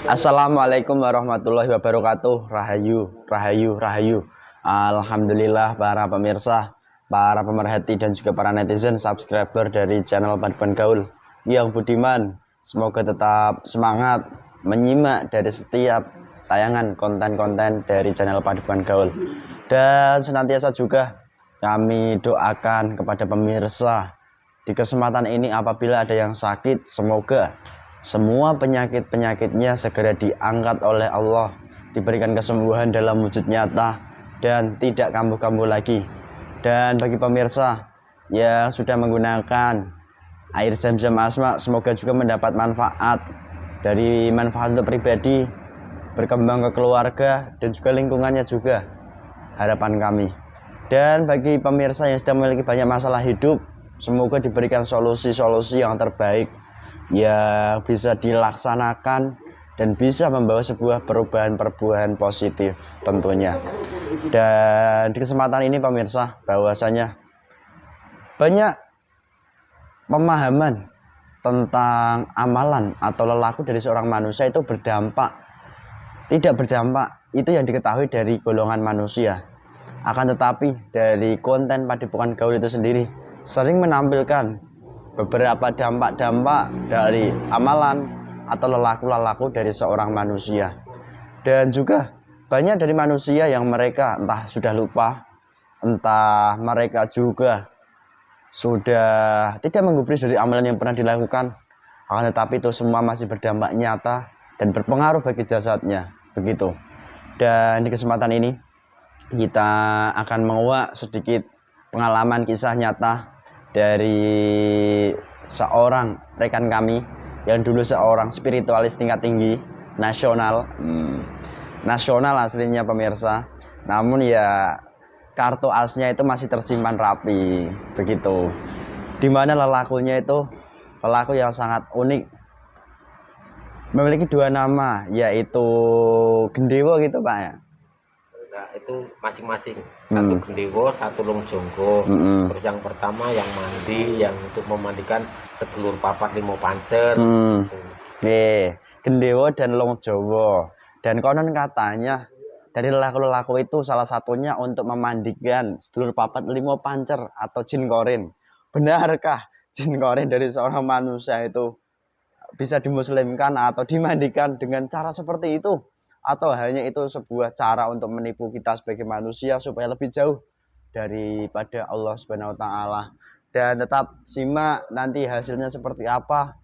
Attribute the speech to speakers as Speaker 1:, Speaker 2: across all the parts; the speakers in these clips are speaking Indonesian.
Speaker 1: Assalamualaikum warahmatullahi wabarakatuh. Rahayu, rahayu, rahayu. Alhamdulillah para pemirsa, para pemerhati dan juga para netizen subscriber dari channel Paduan Gaul yang budiman. Semoga tetap semangat menyimak dari setiap tayangan konten-konten dari channel Paduan Gaul. Dan senantiasa juga kami doakan kepada pemirsa di kesempatan ini apabila ada yang sakit, semoga semua penyakit-penyakitnya segera diangkat oleh Allah, diberikan kesembuhan dalam wujud nyata dan tidak kambuh-kambuh lagi. Dan bagi pemirsa yang sudah menggunakan air zam-zam asma, semoga juga mendapat manfaat dari manfaat untuk pribadi, berkembang ke keluarga dan juga lingkungannya juga, harapan kami. Dan bagi pemirsa yang sedang memiliki banyak masalah hidup, semoga diberikan solusi-solusi yang terbaik yang bisa dilaksanakan dan bisa membawa sebuah perubahan-perubahan positif tentunya. Dan di kesempatan ini pemirsa, bahwasanya banyak pemahaman tentang amalan atau lelaku dari seorang manusia itu berdampak, tidak berdampak, itu yang diketahui dari golongan manusia. Akan tetapi dari konten Padepokan Gaul itu sendiri sering menampilkan beberapa dampak-dampak dari amalan atau lelaku-lelaku dari seorang manusia. Dan juga banyak dari manusia yang mereka entah sudah lupa, entah mereka juga sudah tidak menggubris dari amalan yang pernah dilakukan, akan tetapi itu semua masih berdampak nyata dan berpengaruh bagi jasadnya, begitu. Dan di kesempatan ini kita akan menguak sedikit pengalaman kisah nyata dari seorang rekan kami yang dulu seorang spiritualis tingkat tinggi nasional, nasional aslinya pemirsa, namun ya kartu asnya itu masih tersimpan rapi, begitu. Dimana lelakunya itu lelaku yang sangat unik, memiliki dua nama, yaitu Gendewo gitu Pak ya.
Speaker 2: Nah, itu masing-masing, satu Gendewo, satu Longjonggo. Terus yang pertama yang mandi, yang untuk memandikan sedulur papat limo pancer.
Speaker 1: Gendewo dan Longjowo. Dan konon katanya dari lelaku-lelaku itu salah satunya untuk memandikan sedulur papat limo pancer atau jin korin. Benarkah jin korin dari seorang manusia itu bisa dimuslimkan atau dimandikan dengan cara seperti itu? Atau hanya itu sebuah cara untuk menipu kita sebagai manusia supaya lebih jauh daripada Allah Subhanahu wa taala. Dan tetap simak nanti hasilnya seperti apa,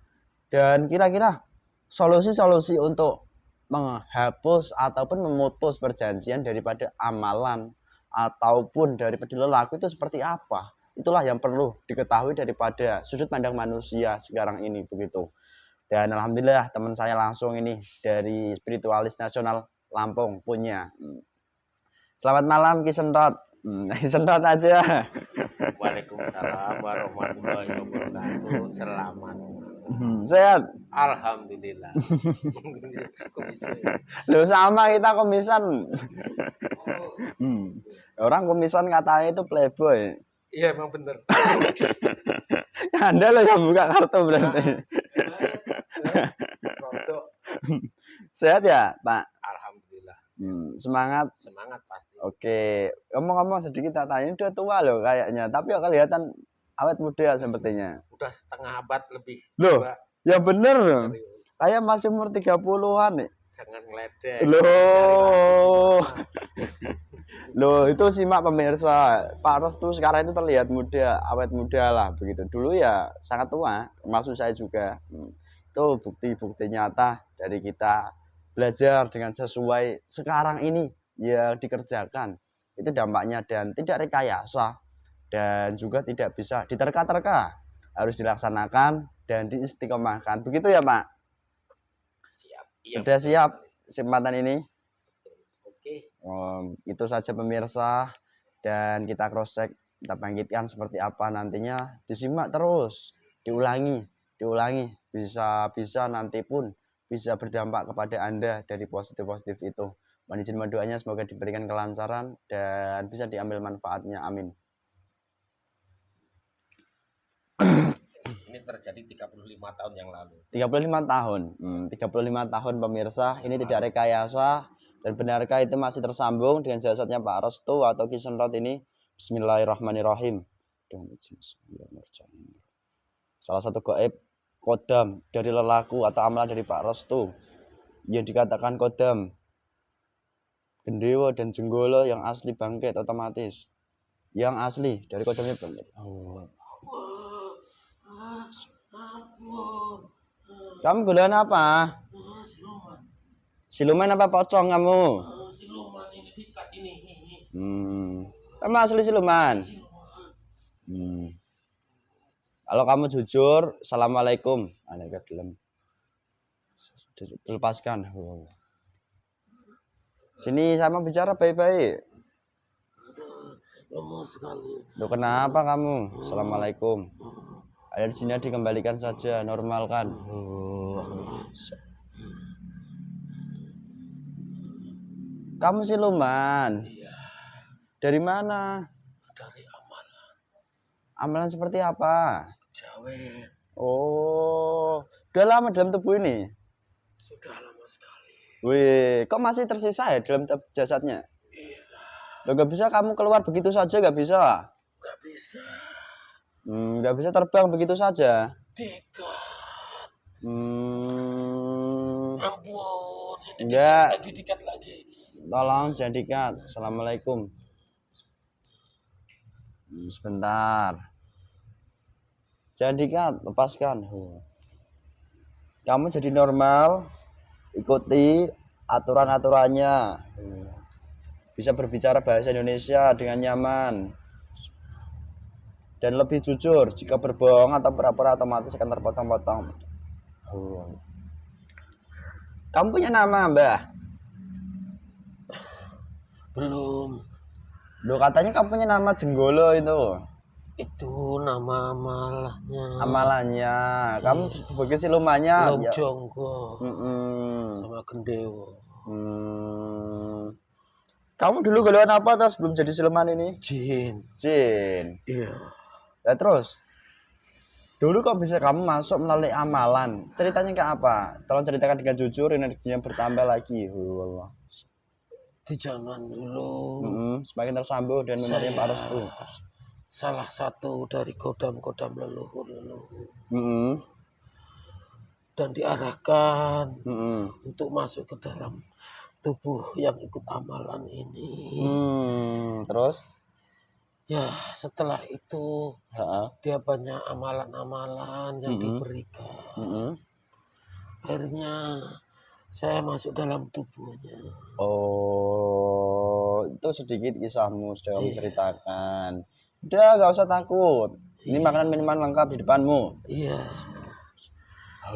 Speaker 1: dan kira-kira solusi-solusi untuk menghapus ataupun memutus perjanjian daripada amalan ataupun daripada lelaku itu seperti apa. Itulah yang perlu diketahui daripada sudut pandang manusia sekarang ini, begitu. Dan alhamdulillah teman saya langsung ini dari spiritualis nasional Lampung punya. Selamat malam Ki Sentot. Ki Sentot aja.
Speaker 2: Waalaikumsalam warahmatullahi wabarakatuh. Selamat.
Speaker 1: Sehat.
Speaker 2: Alhamdulillah.
Speaker 1: Loh sama kita komisan. Orang komisan katanya itu playboy.
Speaker 2: Iya emang bener.
Speaker 1: Anda loh yang buka kartu berarti. Sehat ya Pak?
Speaker 2: Alhamdulillah.
Speaker 1: Semangat?
Speaker 2: Semangat pasti.
Speaker 1: Oke, ngomong-ngomong sedikit tak tanya, udah tua loh kayaknya, tapi kok kelihatan awet muda sepertinya.
Speaker 2: Udah setengah abad lebih.
Speaker 1: Loh, ya bener loh. Kayak masih umur 30-an nih.
Speaker 2: Jangan ngeledek.
Speaker 1: Loh, itu simak pemirsa, Pak Restu sekarang itu terlihat muda, awet muda lah begitu. Dulu ya sangat tua, termasuk saya juga. Itu bukti-bukti nyata dari kita belajar dengan sesuai sekarang ini yang dikerjakan. Itu dampaknya dan tidak rekayasa dan juga tidak bisa diterka-terka. Harus dilaksanakan dan diistiqomahkan. Begitu ya, Pak?
Speaker 2: Siap.
Speaker 1: Sudah siap kesempatan ini?
Speaker 2: Oke.
Speaker 1: Itu saja pemirsa, dan kita cross check, kita bangkitkan seperti apa nantinya. Disimak terus, diulangi, bisa nanti pun bisa berdampak kepada Anda dari positif-positif itu. Mohon izin mendoanya semoga diberikan kelancaran dan bisa diambil manfaatnya, amin.
Speaker 2: Ini terjadi 35 tahun yang lalu.
Speaker 1: 35 tahun. 35 tahun pemirsa, ini tidak rekayasa. Dan benarkah itu masih tersambung dengan jasadnya Pak Restu atau Ki Senrot ini? Bismillahirrahmanirrahim. Salah satu gaib kodam dari lelaku atau amalan dari Pak Restu yang dikatakan kodam Gendewo dan Jenggolo yang asli bangkit otomatis. Yang asli dari kodamnya bangkit. Kamu gulain apa? Siluman apa pocong kamu?
Speaker 2: Siluman ini dikat ini.
Speaker 1: Kamu asli siluman. Kalau kamu jujur, assalamualaikum. Aneh gelem. Dilepaskan. Sini sama bicara baik-baik.
Speaker 2: Lemas sekali.
Speaker 1: Loh, kenapa kamu? Assalamualaikum. Ada di sini dikembalikan saja, normalkan. Kamu siluman?
Speaker 2: Iya.
Speaker 1: Dari mana?
Speaker 2: Dari amalan.
Speaker 1: Amalan seperti apa?
Speaker 2: Kejawen.
Speaker 1: Oh, udah lama dalam tubuh ini?
Speaker 2: Sudah lama sekali.
Speaker 1: Wih, kok masih tersisa ya dalam jasadnya?
Speaker 2: Iya.
Speaker 1: Loh, gak bisa kamu keluar begitu saja, gak bisa?
Speaker 2: Gak bisa.
Speaker 1: Gak bisa terbang begitu saja?
Speaker 2: Dikat.
Speaker 1: Ampun.
Speaker 2: Enggak. Dikat lagi.
Speaker 1: Tolong jangan dikat. Assalamualaikum. Sebentar. Jangan dikat, lepaskan. Kamu jadi normal. Ikuti aturan-aturannya. Bisa berbicara bahasa Indonesia dengan nyaman. Dan lebih jujur. Jika berbohong atau pura-pura otomatis akan terpotong-potong. Kamu punya nama, Mbah?
Speaker 2: Belum.
Speaker 1: Loh, katanya kamu punya nama Jenggolo itu.
Speaker 2: Itu nama amalannya.
Speaker 1: Amalannya. Kamu sebagai silumannya.
Speaker 2: Longjonggo. Sama Gendewo.
Speaker 1: Kamu dulu golongan apa tas sebelum jadi siluman ini?
Speaker 2: Jin.
Speaker 1: Jin.
Speaker 2: Iya.
Speaker 1: Ya terus. Dulu kok bisa kamu masuk melalui amalan? Ceritanya kayak apa? Tolong ceritakan dengan jujur, energinya bertambah lagi. Allah.
Speaker 2: Di zaman dulu.
Speaker 1: Semakin tersambung dan memorinya Pak Restu.
Speaker 2: Salah satu dari kodam-kodam leluhur. Dan diarahkan untuk masuk ke dalam tubuh yang ikut amalan ini.
Speaker 1: Terus?
Speaker 2: Ya, setelah itu dia banyak amalan-amalan yang diberikan. Akhirnya saya masuk dalam tubuhnya.
Speaker 1: Oh, itu sedikit kisahmu sudah kamu ceritakan. Udah, gak usah takut. Ini makanan minuman lengkap di depanmu.
Speaker 2: Iya.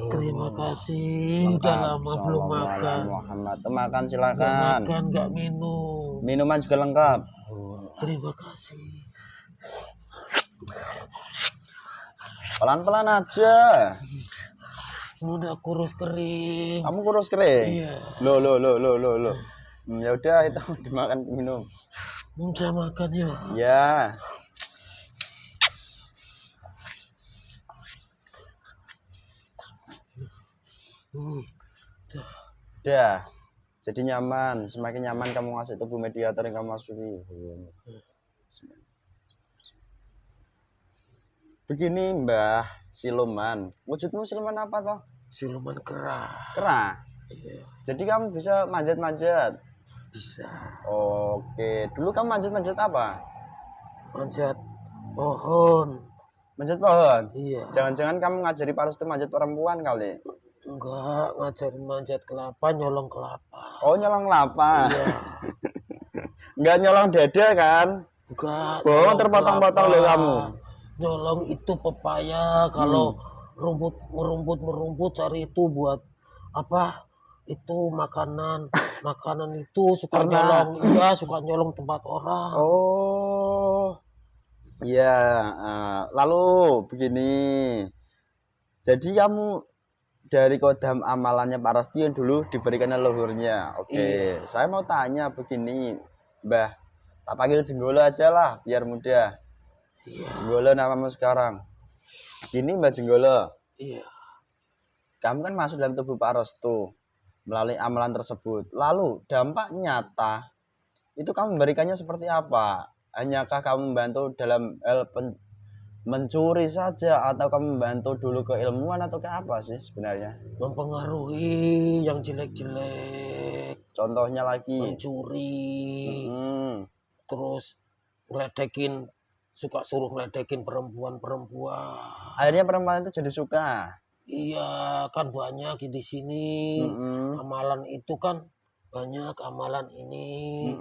Speaker 2: Terima kasih. Udah lama belum makan.
Speaker 1: Muhammad, makan silakan.
Speaker 2: Makan nggak minum.
Speaker 1: Minuman juga lengkap.
Speaker 2: Terima kasih.
Speaker 1: Pelan-pelan aja.
Speaker 2: Udah kurus kering.
Speaker 1: Kamu kurus kering?
Speaker 2: Iya.
Speaker 1: Loh. Ya udah itu dimakan minum.
Speaker 2: Udah makan ya.
Speaker 1: Ya. Udah. Jadi nyaman, semakin nyaman kamu ngasih tubuh mediator yang kamu masuki. Begini Mbah Siluman, wujudmu siluman apa toh?
Speaker 2: Siluman kera.
Speaker 1: Kera?
Speaker 2: Iya.
Speaker 1: Jadi kamu bisa manjat-manjat?
Speaker 2: Bisa.
Speaker 1: Oke, dulu kamu manjat-manjat apa?
Speaker 2: Manjat pohon.
Speaker 1: Manjat pohon?
Speaker 2: Iya.
Speaker 1: Jangan-jangan kamu ngajari Pak Restu manjat perempuan kali?
Speaker 2: Enggak, ngajarin manjat kelapa, nyolong kelapa.
Speaker 1: Oh, nyolong kelapa?
Speaker 2: Iya.
Speaker 1: Enggak nyolong dada kan?
Speaker 2: Enggak.
Speaker 1: Bohong, terpotong-potong loh kamu.
Speaker 2: Nyolong itu pepaya, kalau merumput cari itu buat apa? Itu makanan itu suka nyolong, iya suka nyolong tempat orang.
Speaker 1: Oh. Iya, lalu begini. Jadi kamu dari kodam amalannya Pak Restu yang dulu diberikan leluhurnya. Oke, iya. Saya mau tanya begini, Mbah. Tak panggil Jenggolo aja lah, biar mudah.
Speaker 2: Iya.
Speaker 1: Jenggolo namamu sekarang. Gini Mbak Jenggolo,
Speaker 2: Iya.
Speaker 1: kamu kan masuk dalam tubuh Pak Restu melalui amalan tersebut. Lalu dampak nyata itu kamu memberikannya seperti apa? Hanyakah kamu membantu dalam hal mencuri saja atau kamu membantu dulu keilmuan atau ke apa sih sebenarnya?
Speaker 2: Mempengaruhi yang jelek-jelek,
Speaker 1: Contohnya lagi.
Speaker 2: mencuri, terus ngeledekin, suka suruh ngeledekin perempuan-perempuan.
Speaker 1: Akhirnya perempuan itu jadi suka.
Speaker 2: Iya, kan banyak di sini. Amalan itu kan banyak, amalan ini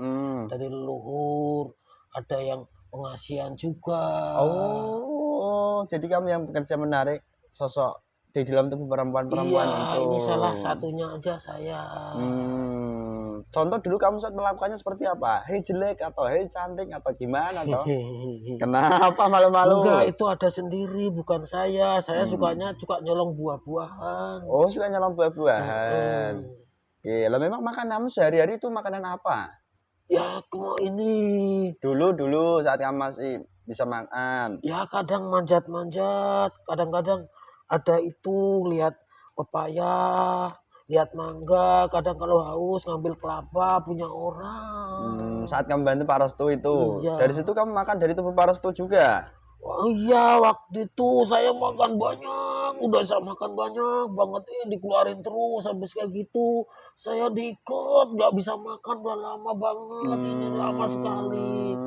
Speaker 2: dari leluhur, ada yang pengasihan juga.
Speaker 1: Oh, jadi kamu yang bekerja menarik sosok di dalam tubuh perempuan-perempuan
Speaker 2: Iya,
Speaker 1: itu.
Speaker 2: ini salah satunya aja saya.
Speaker 1: Contoh dulu kamu saat melakukannya seperti apa? Hei jelek atau hei cantik atau gimana toh? Kenapa malu-malu?
Speaker 2: Enggak, itu ada sendiri, bukan saya. Saya sukanya suka nyolong buah-buahan.
Speaker 1: Oh, suka nyolong buah-buahan. Oke, lah memang makananmu sehari-hari itu makanan apa?
Speaker 2: Ya, kamu ini.
Speaker 1: Dulu saat kamu masih bisa makan.
Speaker 2: Ya, kadang manjat-manjat, kadang-kadang ada itu lihat pepaya, lihat mangga, kadang kalau haus ngambil kelapa punya orang.
Speaker 1: Saat kamu bantu Pak Restu itu,
Speaker 2: Iya.
Speaker 1: dari situ kamu makan dari tubuh Pak Restu juga.
Speaker 2: Oh iya, waktu itu saya makan banyak, udah saya makan banyak banget, dikeluarin terus habis kayak gitu. Saya diikat, nggak bisa makan udah lama banget, ini lama sekali.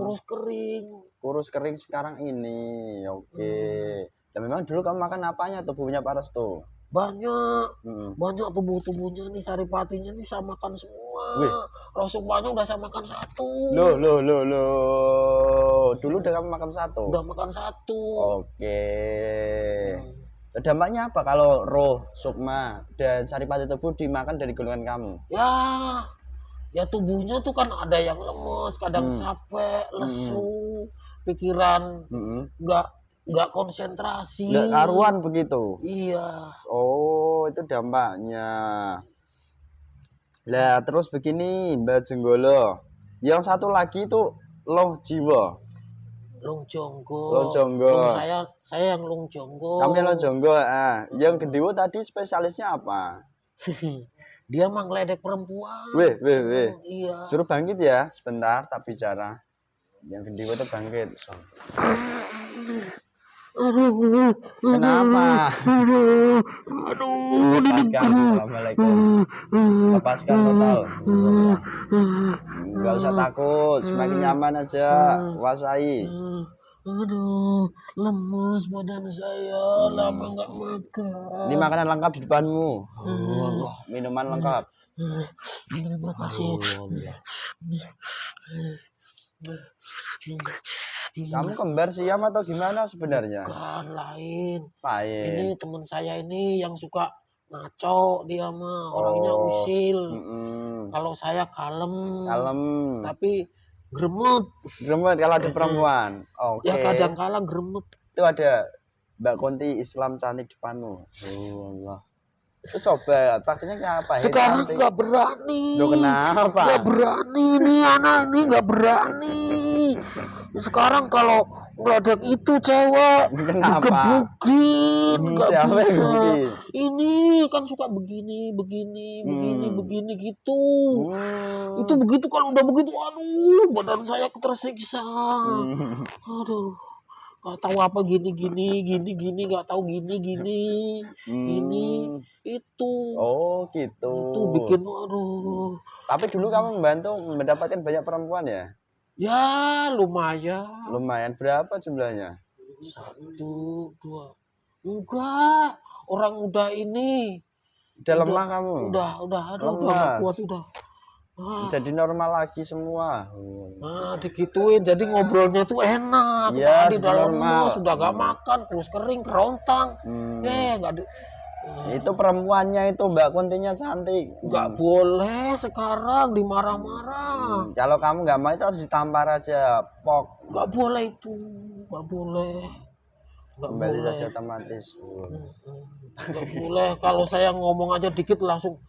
Speaker 2: Kurus kering.
Speaker 1: Kurus kering sekarang ini, oke. Dan memang dulu kamu makan apanya tubuhnya Pak Restu?
Speaker 2: Banyak, banyak tubuhnya nih, saripatinya nih saya makan semua. Rosukmanya udah saya makan satu.
Speaker 1: Loh. Dulu udah kamu makan satu?
Speaker 2: Udah makan satu.
Speaker 1: Oke. Dampaknya apa kalau roh, sukma, dan saripati tebu dimakan dari golongan kamu?
Speaker 2: Ya tubuhnya tuh kan ada yang lemes, kadang capek, lesu, pikiran nggak konsentrasi.
Speaker 1: Nggak karuan begitu?
Speaker 2: Iya.
Speaker 1: Oh, itu dampaknya. Lah terus begini Mbak Jenggolo, yang satu lagi itu loh jiwa.
Speaker 2: Long jonggo. Saya yang long jonggo.
Speaker 1: Kamu yang long jonggo. Yang Gendewo tadi spesialisnya apa?
Speaker 2: Dia mah ngeledek perempuan.
Speaker 1: Weh.
Speaker 2: Iya.
Speaker 1: Suruh bangkit ya, sebentar tak bicara. Yang Gendewo itu bangkit.
Speaker 2: Aduh.
Speaker 1: Kenapa?
Speaker 2: Aduh.
Speaker 1: Lepaskan. Assalamualaikum. Lepaskan total. Enggak usah takut, semakin nyaman aja. Kuasai.
Speaker 2: Aduh, lemes badan saya, lama nggak makan.
Speaker 1: Ini makanan lengkap di depanmu. Minuman lengkap.
Speaker 2: Terima kasih.
Speaker 1: Kamu kembar siam atau gimana sebenarnya?
Speaker 2: Bukan, lain.
Speaker 1: Lain.
Speaker 2: Ini teman saya ini yang suka ngaco, dia mah orangnya usil. Kalau saya kalem. Tapi gremet
Speaker 1: kalau ada perempuan. Oke.
Speaker 2: Ya kadang-kadang gremet.
Speaker 1: Itu ada Mbak Konti Islam cantik depanmu. Allah. Itu coba praktiknya kayak apa?
Speaker 2: Sekarang nggak berani.
Speaker 1: Loh, kenapa?
Speaker 2: Nggak berani nih anak ini, nggak berani. Sekarang kalau ngeledek itu cewek gebukin, nggak bisa. Ini kan suka begini gitu. Itu begitu kalau udah begitu, aduh, badan saya tersiksa. Aduh. Gak tahu apa gini nggak tahu gini ini itu.
Speaker 1: Oh gitu.
Speaker 2: Itu bikin aduh.
Speaker 1: Tapi dulu kamu membantu mendapatkan banyak perempuan ya?
Speaker 2: Ya lumayan.
Speaker 1: Berapa jumlahnya?
Speaker 2: 1, 2. Enggak, orang udah ini.
Speaker 1: Udah lemah kamu?
Speaker 2: Udah gak kuat udah.
Speaker 1: Jadi normal lagi semua.
Speaker 2: Digituin, jadi ngobrolnya tuh enak.
Speaker 1: Ya,
Speaker 2: di dalam rumah sudah gak makan, kurus kering, kerontang. Gak
Speaker 1: itu perempuannya itu Mbak Kuntinya cantik.
Speaker 2: Gak boleh sekarang dimarah-marah.
Speaker 1: Kalau kamu gak mau itu harus ditampar aja, pok.
Speaker 2: Gak boleh itu, gak boleh.
Speaker 1: Kembali saja otomatis.
Speaker 2: Gak boleh, kalau saya ngomong aja dikit langsung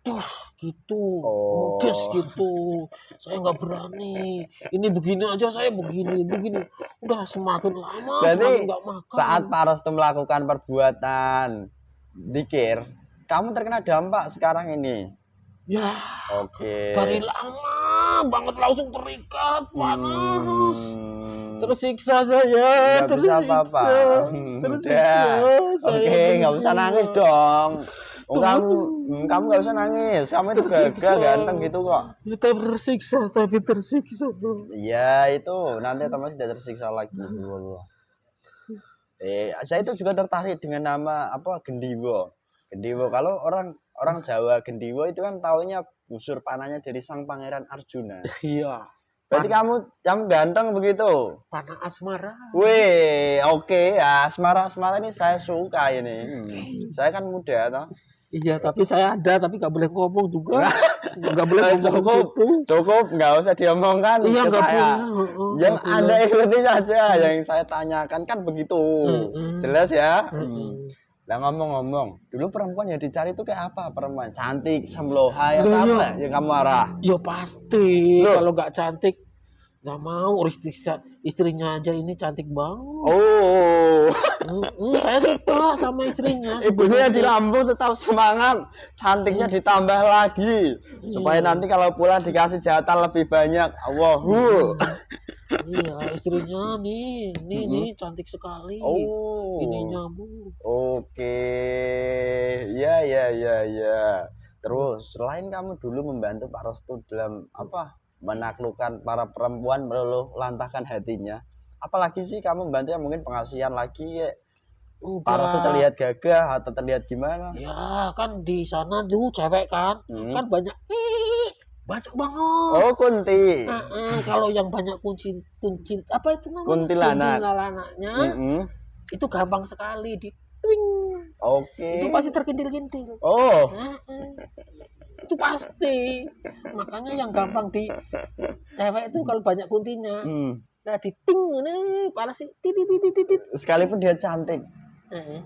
Speaker 2: dus gitu,
Speaker 1: Oh.
Speaker 2: dus gitu. Saya nggak berani. Ini begini aja saya begini. Udah semakin lama
Speaker 1: Berarti
Speaker 2: semakin nggak makan.
Speaker 1: saat Pak Restu melakukan perbuatan zikir, kamu terkena dampak sekarang ini.
Speaker 2: Ya,
Speaker 1: Oke.
Speaker 2: dari lama banget langsung terikat panas. Tersiksa saya,
Speaker 1: Nggak bisa apa-apa. Udah. Oke, nggak usah nangis dong. Oh, kamu nggak usah nangis. Kamu itu gagah, ganteng gitu kok.
Speaker 2: Ya, tapi tersiksa.
Speaker 1: Iya, itu nanti teman tidak tersiksa lagi. Saya itu juga tertarik dengan nama apa Gendiwo. Gendiwo, kalau orang Jawa Gendiwo itu kan taunya busur panahnya dari sang pangeran Arjuna.
Speaker 2: Iya.
Speaker 1: Berarti kamu ganteng begitu.
Speaker 2: Panah asmara.
Speaker 1: Wih, oke ya, asmara ini saya suka ini. Saya kan muda toh.
Speaker 2: Iya, tapi saya ada, tapi nggak boleh ngomong juga. Nggak boleh ngomong situ.
Speaker 1: Cukup, nggak usah diomongkan
Speaker 2: Iya,
Speaker 1: ke
Speaker 2: nggak
Speaker 1: saya.
Speaker 2: boleh.
Speaker 1: Yang Anda ikuti saja, yang saya tanyakan kan begitu. Jelas ya. Nah, ngomong-ngomong, dulu perempuan yang dicari itu kayak apa? Perempuan cantik, semlohai atau apa yang kamu arah?
Speaker 2: Ya pasti.
Speaker 1: Loh.
Speaker 2: Kalau nggak cantik, nggak mau. Istrinya aja ini cantik banget.
Speaker 1: Oh,
Speaker 2: Saya suka sama istrinya.
Speaker 1: ibunya di Lampung tetap semangat, cantiknya ditambah lagi supaya nanti kalau pulang dikasih jatah lebih banyak. Allahu.
Speaker 2: Iya, istrinya nih cantik sekali.
Speaker 1: Oh.
Speaker 2: Ininya Bu.
Speaker 1: Oke. Ya. Terus selain kamu dulu membantu Pak Restu dalam apa? Menaklukkan para perempuan meluluh lantahkan hatinya. Apalagi sih kamu bantu yang mungkin pengasihan lagi ya? Pak Restu terlihat gagah atau terlihat gimana?
Speaker 2: Ya kan di sana tuh cewek kan, kan banyak banget.
Speaker 1: Oh, kunti.
Speaker 2: Kalau yang banyak kuncin apa itu namanya?
Speaker 1: Kuntilanaknya.
Speaker 2: Itu gampang sekali di twing.
Speaker 1: Oke.
Speaker 2: Itu pasti terkintil-kintil.
Speaker 1: Oh.
Speaker 2: Itu pasti. Makanya yang gampang di cewek itu kalau banyak kuntinya. Nah, di ting panas sih. Titit.
Speaker 1: Sekalipun dia cantik.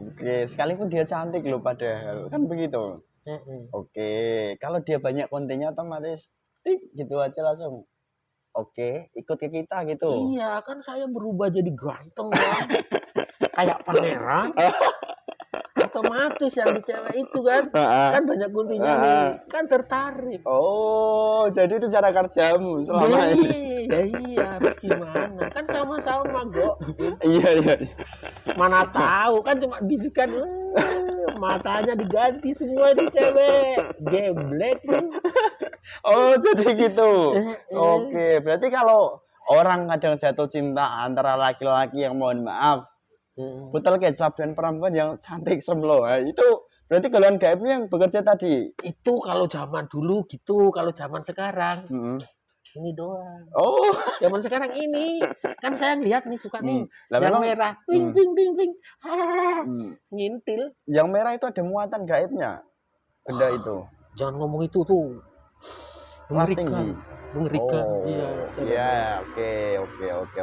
Speaker 1: Oke, sekalipun dia cantik loh padahal kan begitu. Oke, kalau dia banyak kontennya otomatis gitu aja langsung. Oke, ikut ke kita gitu.
Speaker 2: Iya, kan saya berubah jadi ganteng kan. Kayak pangeran. Otomatis yang di cewek itu kan banyak kuntinya nih, kan tertarik.
Speaker 1: Oh, jadi itu cara kerjamu selama ini.
Speaker 2: Iya, harus gimana? Kan sama-sama kok.
Speaker 1: Iya.
Speaker 2: Mana tahu kan cuma bisikan, matanya diganti semua di cewek, geblek.
Speaker 1: Oh, jadi gitu. Oke, berarti kalau orang kadang jatuh cinta antara laki-laki yang mohon maaf botol kecap dan perempuan yang cantik semlohai, itu berarti golongan gaibnya yang bekerja tadi.
Speaker 2: Itu kalau zaman dulu gitu, kalau zaman sekarang ini doang.
Speaker 1: Oh,
Speaker 2: zaman sekarang ini kan saya lihat nih suka nih yang merah, ping. Ngintil.
Speaker 1: Yang merah itu ada muatan gaibnya, benda itu.
Speaker 2: Jangan ngomong itu tuh. Mengerikan.
Speaker 1: Oh,
Speaker 2: iya.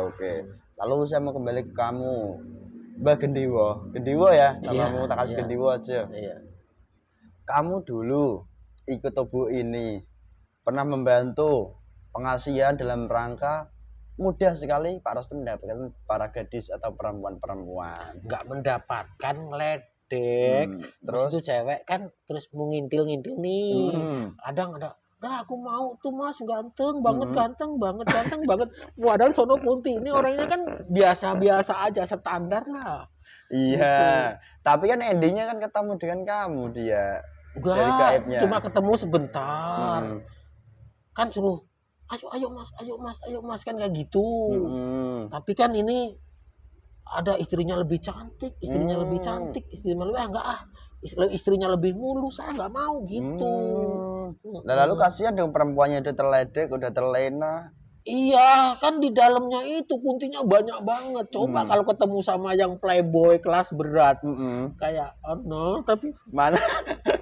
Speaker 1: Oke. Lalu saya mau kembali ke kamu. Mbak Gendiwo ya, namamu tak kasih Gendiwo aja.
Speaker 2: Iya.
Speaker 1: Kamu dulu ikut tubuh ini pernah membantu pengasihan dalam rangka mudah sekali Pak Restu mendapatkan para gadis atau perempuan.
Speaker 2: Nggak mendapatkan ledek. Terus itu cewek kan terus mau ngintil nih. Ada. Nah, aku mau tuh Mas, ganteng banget. Padahal sono kunti ini orangnya kan biasa-biasa aja, standar lah.
Speaker 1: Iya, gitu. Tapi kan endingnya kan ketemu dengan kamu dia. Dari gaibnya.
Speaker 2: Cuma ketemu sebentar. Kan suruh, ayo mas kan kayak gitu. Tapi kan ini ada istrinya lebih cantik, istrinya lebih istrinya lebih mulu, saya nggak mau gitu.
Speaker 1: Nah, lalu kasihan dong perempuannya udah terledek, udah terlena.
Speaker 2: Iya, kan di dalamnya itu kuntinya banyak banget. Coba kalau ketemu sama yang playboy kelas berat, kayak no, tapi
Speaker 1: Mana?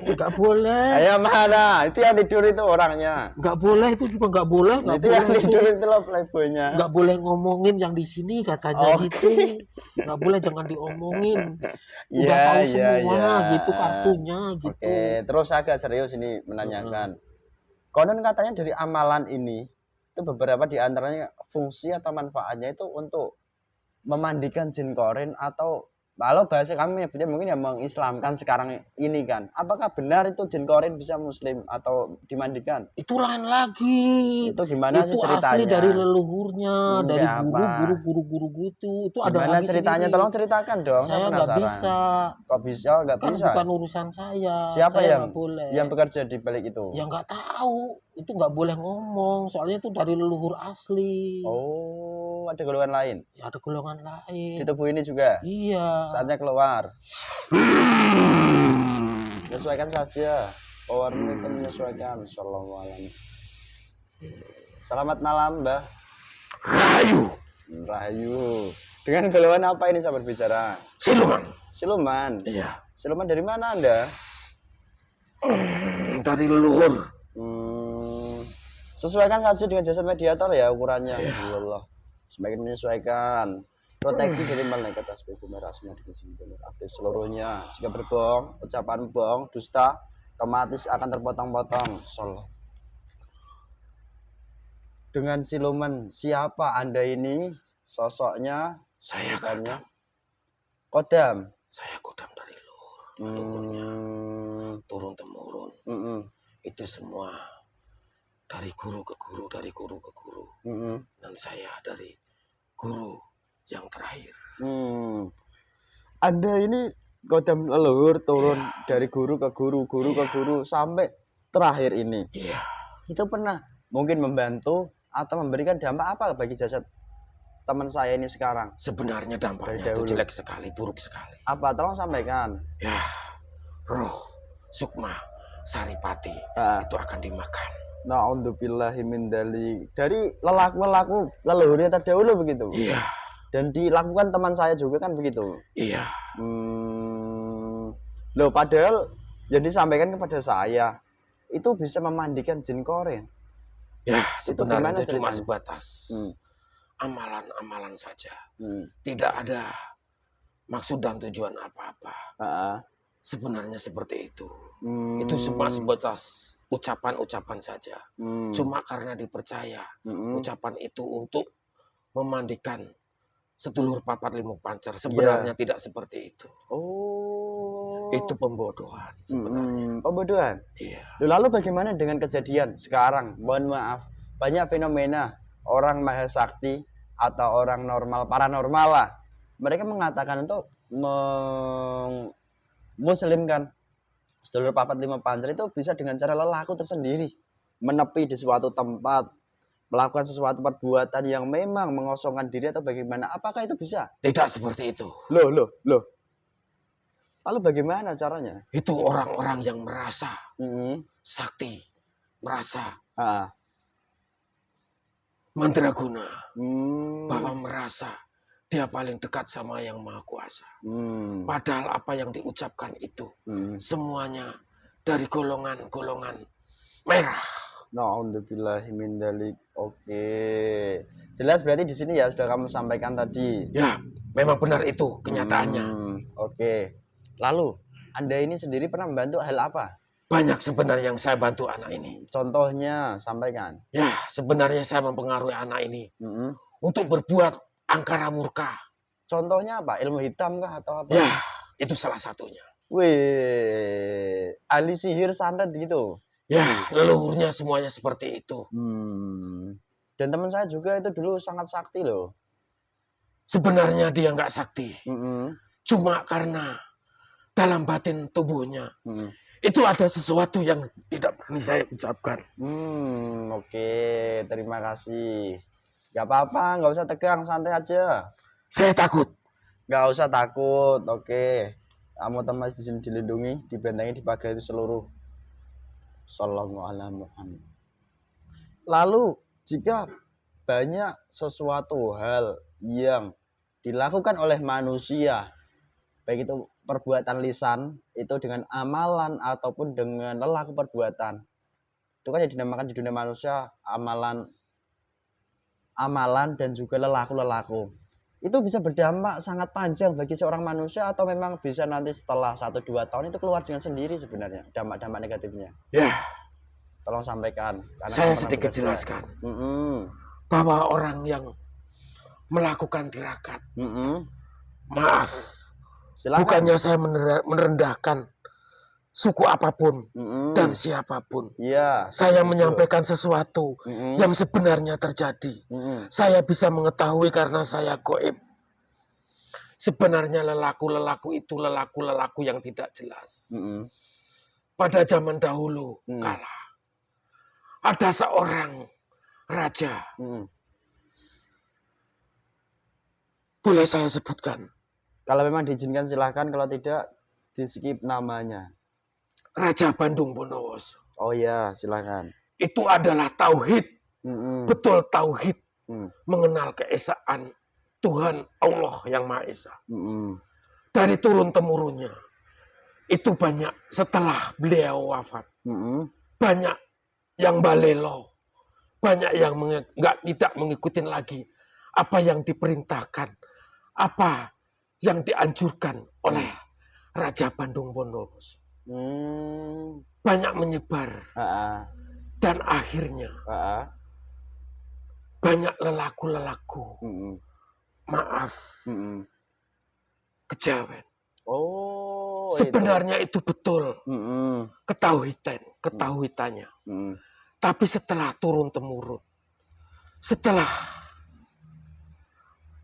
Speaker 2: nggak boleh,
Speaker 1: Ayo mana? Itu yang tidur itu orangnya.
Speaker 2: nggak boleh itu juga nggak boleh, nggak
Speaker 1: Itu yang
Speaker 2: boleh itu,
Speaker 1: tidur itu loh playboynya.
Speaker 2: nggak boleh ngomongin yang di sini katanya
Speaker 1: Oke.
Speaker 2: gitu, nggak boleh, jangan diomongin. Udah
Speaker 1: Iya,
Speaker 2: tahu
Speaker 1: iya,
Speaker 2: semua
Speaker 1: iya.
Speaker 2: gitu kartunya gitu.
Speaker 1: Oke, terus agak serius ini menanyakan. Konon katanya dari amalan ini itu beberapa di antaranya fungsi atau manfaatnya itu untuk memandikan jin korin atau kalau bahasa kami menyebutnya mungkin ya mengislamkan sekarang ini kan. Apakah benar itu jin korin bisa muslim atau dimandikan?
Speaker 2: Itu lain lagi.
Speaker 1: Itu gimana sih
Speaker 2: Itu
Speaker 1: ceritanya?
Speaker 2: asli dari leluhurnya, dari
Speaker 1: Kayak apa?
Speaker 2: guru gitu. Itu ada
Speaker 1: Gimana
Speaker 2: lagi
Speaker 1: ceritanya?
Speaker 2: sendiri.
Speaker 1: Tolong ceritakan dong.
Speaker 2: Saya nggak
Speaker 1: penasaran.
Speaker 2: bisa.
Speaker 1: Kok bisa? Nggak
Speaker 2: Kan
Speaker 1: bisa?
Speaker 2: bukan urusan saya.
Speaker 1: Siapa
Speaker 2: Saya
Speaker 1: yang
Speaker 2: nggak boleh.
Speaker 1: yang bekerja di balik itu?
Speaker 2: Ya nggak tahu. Itu nggak boleh ngomong. Soalnya itu dari leluhur asli.
Speaker 1: Oh, ada golongan lain.
Speaker 2: Ya ada golongan lain.
Speaker 1: Di tubuh ini juga.
Speaker 2: Iya.
Speaker 1: Saatnya keluar. Menyesuaikan saja. Powermu itu menyesuaikan. Assalamualaikum. Selamat malam, Mbah.
Speaker 2: Rahayu.
Speaker 1: Rahayu. Dengan golongan apa ini saya berbicara?
Speaker 2: Siluman.
Speaker 1: Siluman.
Speaker 2: Iya.
Speaker 1: Siluman dari mana Anda?
Speaker 2: Dari leluhur.
Speaker 1: Sesuaikan saja dengan jasad mediator ya ukurannya. Allah. Semakin menyesuaikan. Proteksi dari malaikat asbab merasma dengan aktif seluruhnya. Jika berbohong, ucapan bohong, dusta, otomatis akan terpotong-potong. Salah. Dengan siluman siapa Anda ini? Sosoknya?
Speaker 2: Saya
Speaker 1: Kodam. Kodam.
Speaker 2: Saya kodam dari luhur. Turun temurun. Itu semua dari guru ke guru, dari guru ke guru. Dan saya dari guru yang terakhir.
Speaker 1: Anda ini kodam leluhur turun dari guru ke guru, guru ke guru sampai terakhir ini.
Speaker 2: Iya.
Speaker 1: Itu pernah mungkin membantu atau memberikan dampak apa bagi jasad teman saya ini sekarang?
Speaker 2: Sebenarnya dampaknya itu jelek sekali, buruk sekali.
Speaker 1: Apa? Tolong sampaikan.
Speaker 2: Ya, roh Sukma Saripati itu akan dimakan.
Speaker 1: Na'udzubillahi min dzalik. Dari lelaku leluhurnya terdahulu begitu.
Speaker 2: Iya.
Speaker 1: Dan dilakukan teman saya juga kan begitu.
Speaker 2: Iya.
Speaker 1: Loh, padahal yang disampaikan kepada saya itu bisa memandikan jin korin.
Speaker 2: Ya, sebenarnya itu cuma sebatas amalan-amalan saja. Tidak ada maksud dan tujuan apa-apa. Sebenarnya seperti itu. Itu cuma sebatas ucapan-ucapan saja. Cuma karena dipercaya ucapan itu untuk memandikan sedulur papat limuk pancar. Sebenarnya tidak seperti itu.
Speaker 1: Oh,
Speaker 2: itu pembodohan sebenarnya.
Speaker 1: Pembodohan.
Speaker 2: Iya.
Speaker 1: Lalu bagaimana dengan kejadian sekarang? Mohon maaf, banyak fenomena orang maha sakti atau orang normal, paranormal lah. Mereka mengatakan untuk muslimkan sedulur papat lima pancar itu bisa dengan cara lelaku tersendiri, menepi di suatu tempat, melakukan sesuatu perbuatan yang memang mengosongkan diri atau bagaimana? Apakah itu bisa?
Speaker 2: Tidak seperti itu.
Speaker 1: Loh. Lalu bagaimana caranya?
Speaker 2: Itu orang-orang yang merasa sakti, merasa mandraguna, bahwa merasa dia paling dekat sama yang maha kuasa. Padahal apa yang diucapkan itu semuanya dari golongan-golongan merah.
Speaker 1: Na'udzubillahi min dzalik. Oke. Jelas berarti di sini ya sudah kamu sampaikan tadi.
Speaker 2: Ya, memang benar itu kenyataannya.
Speaker 1: Oke. Lalu, Anda ini sendiri pernah membantu hal apa?
Speaker 2: Banyak sebenarnya yang saya bantu anak ini.
Speaker 1: Contohnya, sampaikan.
Speaker 2: Ya, sebenarnya saya mempengaruhi anak ini untuk berbuat angkara murka.
Speaker 1: Contohnya apa? Ilmu hitam kah atau apa?
Speaker 2: Ya, itu salah satunya.
Speaker 1: Wih, ahli sihir santet gitu.
Speaker 2: Ya, leluhurnya semuanya seperti itu.
Speaker 1: Dan teman saya juga itu dulu sangat sakti loh.
Speaker 2: Sebenarnya dia nggak sakti. Cuma karena dalam batin tubuhnya itu ada sesuatu yang tidak berani saya ucapkan.
Speaker 1: Oke, terima kasih. Gak apa-apa, nggak usah tegang, santai aja.
Speaker 2: Saya takut.
Speaker 1: Nggak usah takut, oke. Kamu teman di sini dilindungi, dibentengi, dipagari seluruh. Sallallahu alaihi Muhammad. Lalu jika banyak sesuatu hal yang dilakukan oleh manusia, baik itu perbuatan lisan, itu dengan amalan ataupun dengan lelaku perbuatan. Itu kan yang dinamakan di dunia manusia amalan dan juga lelaku. Itu bisa berdampak sangat panjang bagi seorang manusia atau memang bisa nanti setelah 1-2 tahun itu keluar dengan sendiri sebenarnya dampak-dampak negatifnya.
Speaker 2: Ya,
Speaker 1: Tolong sampaikan. Karena
Speaker 2: saya
Speaker 1: pernah
Speaker 2: sedikit
Speaker 1: bekerja.
Speaker 2: jelaskan bahwa orang yang melakukan tirakat, maaf,
Speaker 1: Silakan.
Speaker 2: bukannya saya merendahkan suku apapun dan siapapun.
Speaker 1: Iya.
Speaker 2: Saya menyampaikan sesuatu yang sebenarnya terjadi. Saya bisa mengetahui karena saya goib. Sebenarnya lelaku-lelaku itu lelaku-lelaku yang tidak jelas. Pada zaman dahulu kala ada seorang raja. Boleh saya sebutkan?
Speaker 1: Kalau memang diizinkan silahkan, kalau tidak di skip namanya.
Speaker 2: Raja Bandung Bondowoso.
Speaker 1: Oh iya, silakan.
Speaker 2: Itu adalah tauhid. Betul tauhid. Mengenal keesaan Tuhan Allah yang Maha Esa. Dari turun-temurunnya. Itu banyak setelah beliau wafat. Banyak yang balelo. Banyak yang tidak mengikuti lagi apa yang diperintahkan. Apa yang dianjurkan oleh Raja Bandung Bondowoso. Banyak menyebar. Dan akhirnya banyak lelaku-lelaku. Maaf. Kejawen.
Speaker 1: Oh,
Speaker 2: sebenarnya itu betul. Ketahuitannya. Tapi setelah turun-temurun. Setelah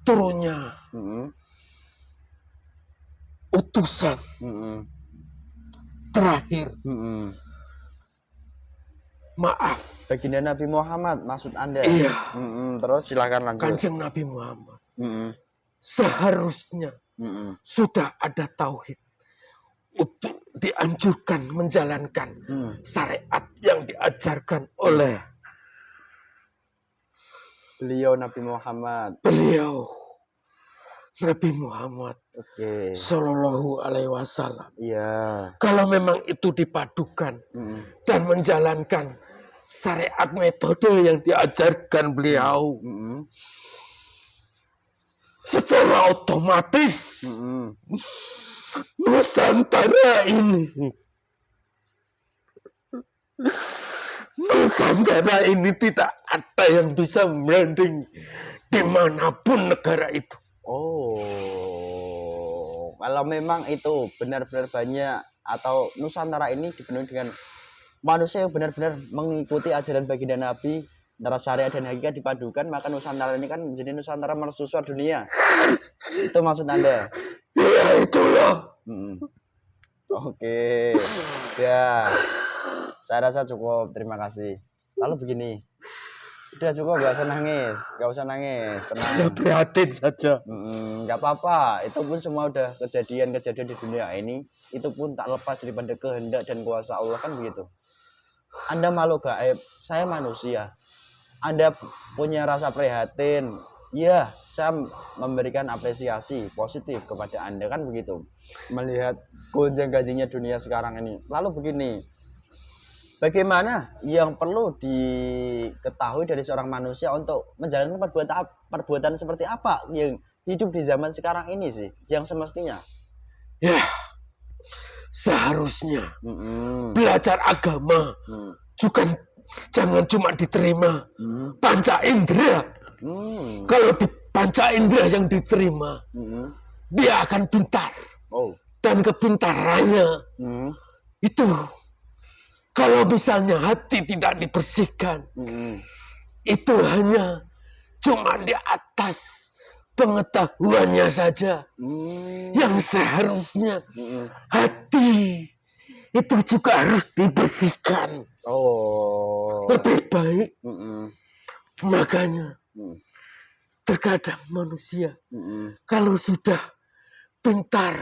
Speaker 2: turunnya utusan terakhir. Maaf.
Speaker 1: Baginda Nabi Muhammad maksud Anda?
Speaker 2: Iya.
Speaker 1: Terus silakan lanjut.
Speaker 2: Kanjeng Nabi Muhammad. Seharusnya sudah ada tauhid untuk dianjurkan menjalankan syariat yang diajarkan oleh
Speaker 1: beliau Nabi Muhammad.
Speaker 2: Beliau Nabi Muhammad.
Speaker 1: Oke.
Speaker 2: Sallallahu alaihi wasallam.
Speaker 1: Iya.
Speaker 2: Kalau memang itu dipadukan dan menjalankan syariat metode yang diajarkan beliau, secara otomatis Nusantara ini tidak ada yang bisa merending dimanapun negara itu.
Speaker 1: Oh, kalau memang itu benar-benar banyak atau Nusantara ini dipenuhi dengan manusia yang benar-benar mengikuti ajaran baginda Nabi, antara syariat dan hakikat dipadukan, maka Nusantara ini kan menjadi Nusantara mercusuar dunia. Itu maksud Anda?
Speaker 2: Ya itulah.
Speaker 1: Oke. Ya, saya rasa cukup. Terima kasih. Lalu begini, udah cukup, gak usah nangis, tenang.
Speaker 2: Saya prihatin saja.
Speaker 1: Gak apa-apa, itu pun semua udah kejadian-kejadian di dunia ini, itu pun tak lepas daripada kehendak dan kuasa Allah, kan begitu. Anda makhluk gaib, saya manusia. Anda punya rasa prihatin, ya saya memberikan apresiasi positif kepada Anda, kan begitu. Melihat gonjang-ganjingnya dunia sekarang ini. Lalu begini, bagaimana yang perlu diketahui dari seorang manusia untuk menjalankan perbuatan seperti apa yang hidup di zaman sekarang ini sih, yang semestinya?
Speaker 2: Ya, seharusnya belajar agama juga jangan cuma diterima panca indera. Kalau di panca indera yang diterima, dia akan pintar. Dan kepintarannya itu, kalau misalnya hati tidak dibersihkan, itu hanya cuma di atas pengetahuannya saja. Yang seharusnya hati itu juga harus dibersihkan. Lebih baik. Makanya terkadang manusia kalau sudah pintar,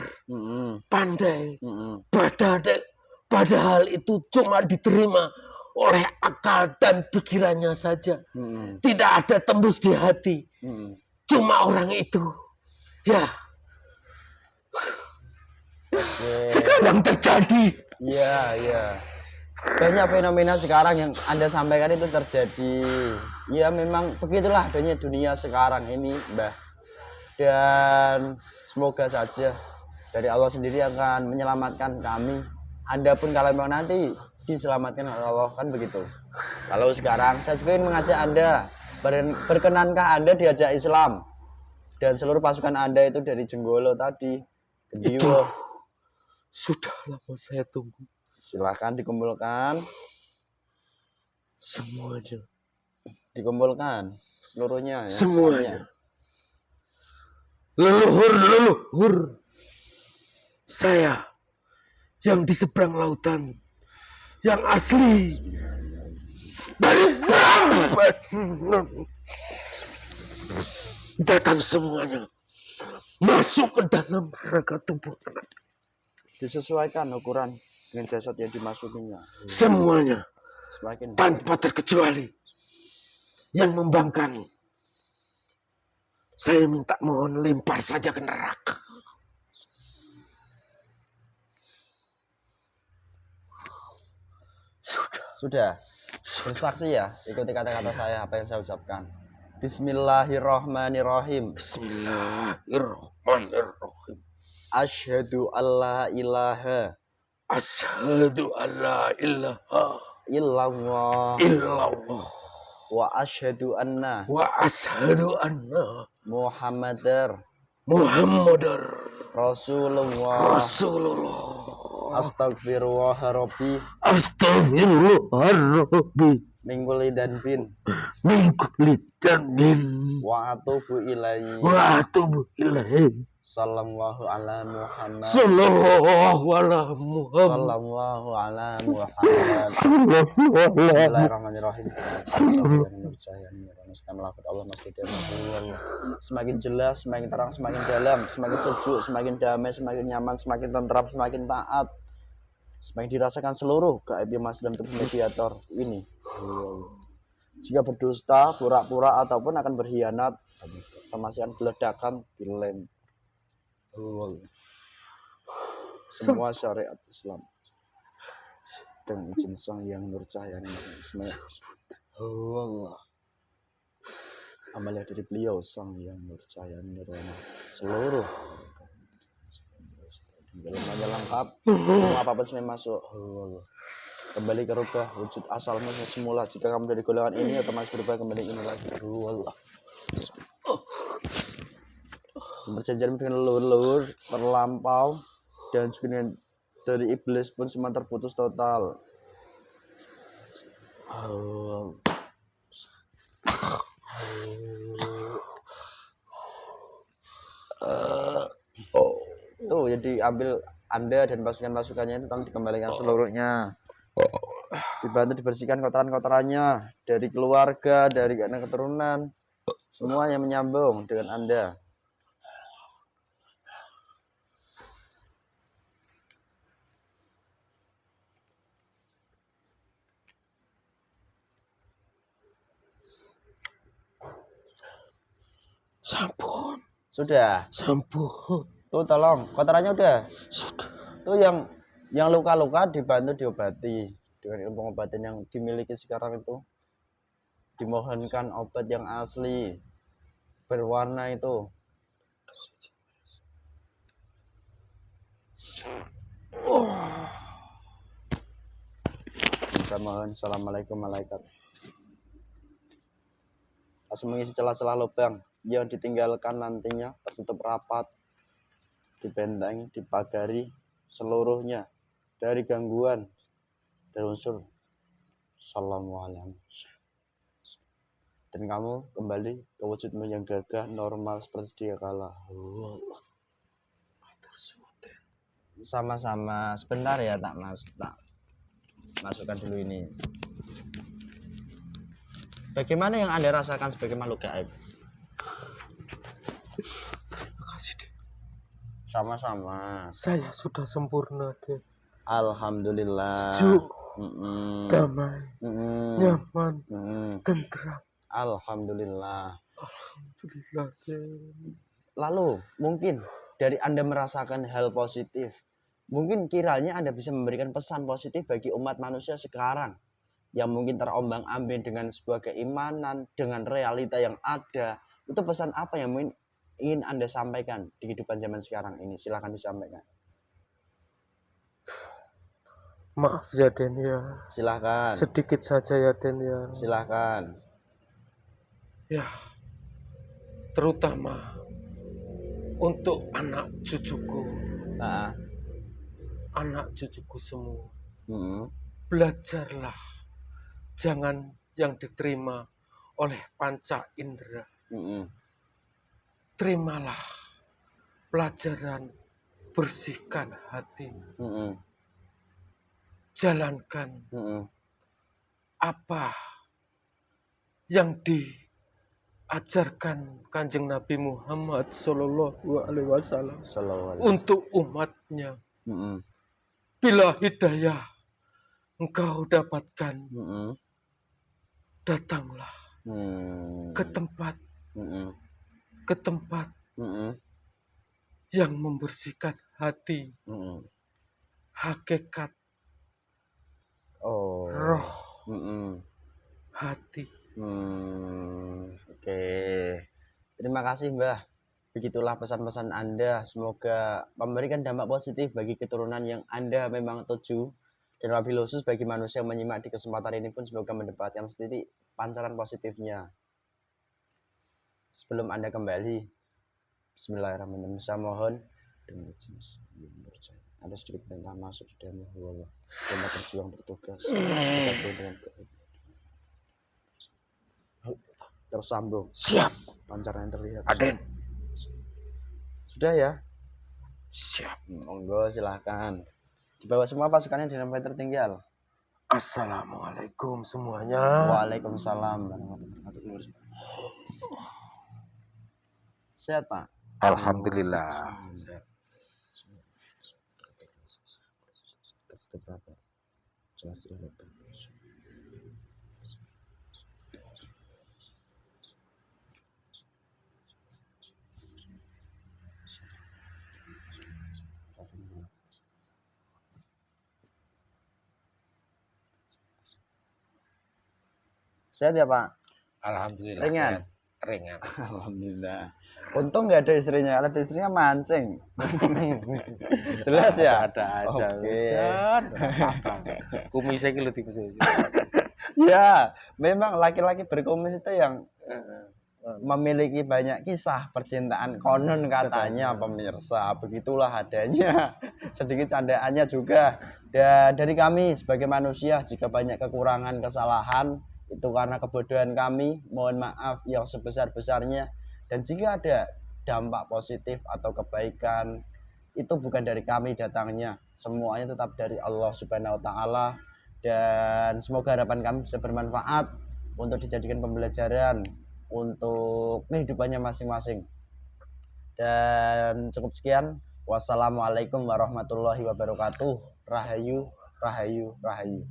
Speaker 2: pandai, padahal itu cuma diterima oleh akal dan pikirannya saja. Tidak ada tembus di hati. Cuma orang itu, ya, sekarang terjadi.
Speaker 1: Iya. Banyak fenomena sekarang yang Anda sampaikan itu terjadi. Ya memang begitulah adanya dunia sekarang ini, Mbah. Dan semoga saja dari Allah sendiri akan menyelamatkan kami. Anda pun kalau memang nanti diselamatkan oleh Allah, kan begitu. Kalau sekarang saya juga ingin mengajak Anda, berkenankah Anda diajak Islam? Dan seluruh pasukan Anda itu dari Jenggolo tadi, Kediro.
Speaker 2: Sudah lama saya tunggu.
Speaker 1: Silahkan dikumpulkan.
Speaker 2: Semuanya.
Speaker 1: Dikumpulkan seluruhnya ya.
Speaker 2: Semuanya. Leluhur saya yang di seberang lautan, yang asli dari datang semuanya masuk ke dalam raga tubuh.
Speaker 1: Disesuaikan ukuran dengan jasad yang dimasukinya.
Speaker 2: Semuanya
Speaker 1: Semakin
Speaker 2: tanpa terkecuali yang membangkang. Saya minta mohon lempar saja ke neraka.
Speaker 1: Sudah bersaksi ya, ikuti kata-kata saya apa yang saya ucapkan. Bismillahirrahmanirrahim.
Speaker 2: Bismillahirrahmanirrahim.
Speaker 1: Asyhadu alla ilaha
Speaker 2: Asyhadu alla ilaha
Speaker 1: illallah
Speaker 2: illallah
Speaker 1: wa asyhadu anna
Speaker 2: wa asyhadu anna
Speaker 1: Muhammadar
Speaker 2: Rasulullah.
Speaker 1: Astagfirullah Rabbi min kulli danbin wa atubu ilaihi. Sallallahu ala Muhammad. Bismillahirrahmanirrahim. Semakin jelas, semakin terang, semakin dalam, semakin sejuk, semakin damai, semakin nyaman, semakin tentram, semakin taat, semakin dirasakan seluruh gaib yang masih dalam tubuh mediator ini. Jika berdusta, pura-pura ataupun akan berkhianat, termasuk ledakan dilem. Semua syariat Islam dan izin Sang Yang Nur Cahaya Allah. Amalia dari beliau Sang Yang Nur Cahaya Nirwana seluruh dalamnya lengkap, apapun semua masuk. Kembali ke rubah wujud asalmu semula. Jika kamu dari golongan ini, otomatis berubah kembali ini lagi. Allah. Perjanjian dengan leluhur terlampau dan juga dengan dari iblis pun semua terputus total. Tuh jadi ambil Anda dan pasukan-pasukannya itu tolong dikembalikan seluruhnya. Dibantu dibersihkan kotoran-kotorannya dari keluarga, dari anak keturunan, semua yang menyambung dengan Anda.
Speaker 2: Sampun.
Speaker 1: Sudah.
Speaker 2: Sampun.
Speaker 1: Tuh tolong kotorannya udah.
Speaker 2: Sudah.
Speaker 1: Tuh yang luka-luka dibantu diobati dengan pengobatan yang dimiliki sekarang itu. Dimohonkan obat yang asli berwarna itu. Saya mohon assalamualaikum malaikat. Langsung mengisi celah-celah lubang yang ditinggalkan nantinya tertutup rapat, dibentengi, dipagari seluruhnya dari gangguan dari unsur. Assalamualaikum. Dan kamu kembali ke wujudmu yang gagah normal seperti dia kala. Sama-sama sebentar ya tak masukkan dulu ini. Bagaimana yang Anda rasakan sebagai makhluk gaib?
Speaker 2: Terima kasih, Dek.
Speaker 1: Sama-sama.
Speaker 2: Saya sudah sempurna, Dek.
Speaker 1: Alhamdulillah.
Speaker 2: Sejuk. damai, nyaman, tentram.
Speaker 1: Alhamdulillah.
Speaker 2: Alhamdulillah.
Speaker 1: Lalu mungkin dari Anda merasakan hal positif, mungkin kiranya Anda bisa memberikan pesan positif bagi umat manusia sekarang yang mungkin terombang-ambing dengan sebuah keimanan, dengan realita yang ada. Itu pesan apa yang mungkin ingin Anda sampaikan di kehidupan zaman sekarang ini? Silakan disampaikan.
Speaker 2: Maaf ya Den ya.
Speaker 1: Silakan.
Speaker 2: Sedikit saja ya Den ya.
Speaker 1: Silakan.
Speaker 2: Ya, terutama untuk anak cucuku,
Speaker 1: Nah,
Speaker 2: anak cucuku semua.
Speaker 1: mm,
Speaker 2: Belajarlah, jangan yang diterima oleh panca indera. Terimalah pelajaran, bersihkan hati. Jalankan apa yang diajarkan Kanjeng Nabi Muhammad Sallallahu Alaihi Wasallam untuk umatnya. Bila hidayah engkau dapatkan, datanglah ke tempat yang membersihkan hati, hakikat, roh, hati.
Speaker 1: Oke. Terima kasih Mbah. Begitulah pesan-pesan Anda. Semoga memberikan dampak positif bagi keturunan yang Anda memang tuju. Dan wabil khusus bagi manusia yang menyimak di kesempatan ini pun semoga mendapatkan setitik pancaran positifnya. Sebelum Anda kembali, bismillahirrahmanirrahim. Saya mohon ada sedikit perintah masuk di dalam Allah. Kita berjuang bertugas. Tersambung.
Speaker 2: Siap.
Speaker 1: Pancaran yang terlihat.
Speaker 2: Aden.
Speaker 1: Sudah ya?
Speaker 2: Siap.
Speaker 1: Monggo silahkan. Dibawa semua pasukannya di tempat tertinggal.
Speaker 2: Assalamualaikum semuanya.
Speaker 1: Waalaikumsalam warahmatullahi wabarakatuh. Sehat Pak?
Speaker 2: Alhamdulillah.
Speaker 1: Berapa? Jelas tidak. Sehat ya Pak?
Speaker 2: Alhamdulillah.
Speaker 1: Ringan?
Speaker 2: Sehat. Ringan.
Speaker 1: Alhamdulillah. Untung nggak ada istrinya. Ada istrinya mancing. Jelas ya?
Speaker 2: Ada aja.
Speaker 1: Oke.
Speaker 2: Kumisnya gitu tipe saja.
Speaker 1: Ya, memang laki-laki berkumis itu yang memiliki banyak kisah percintaan konon katanya pemirsa. Begitulah adanya. Sedikit candaannya juga. Dan dari kami sebagai manusia jika banyak kekurangan, kesalahan itu karena kebodohan kami, mohon maaf yang sebesar-besarnya. Dan jika ada dampak positif atau kebaikan, itu bukan dari kami datangnya, semuanya tetap dari Allah Subhanahu wa Ta'ala. Dan semoga harapan kami bisa bermanfaat untuk dijadikan pembelajaran untuk kehidupannya masing-masing. Dan cukup sekian. Wassalamualaikum warahmatullahi wabarakatuh. Rahayu, rahayu, rahayu.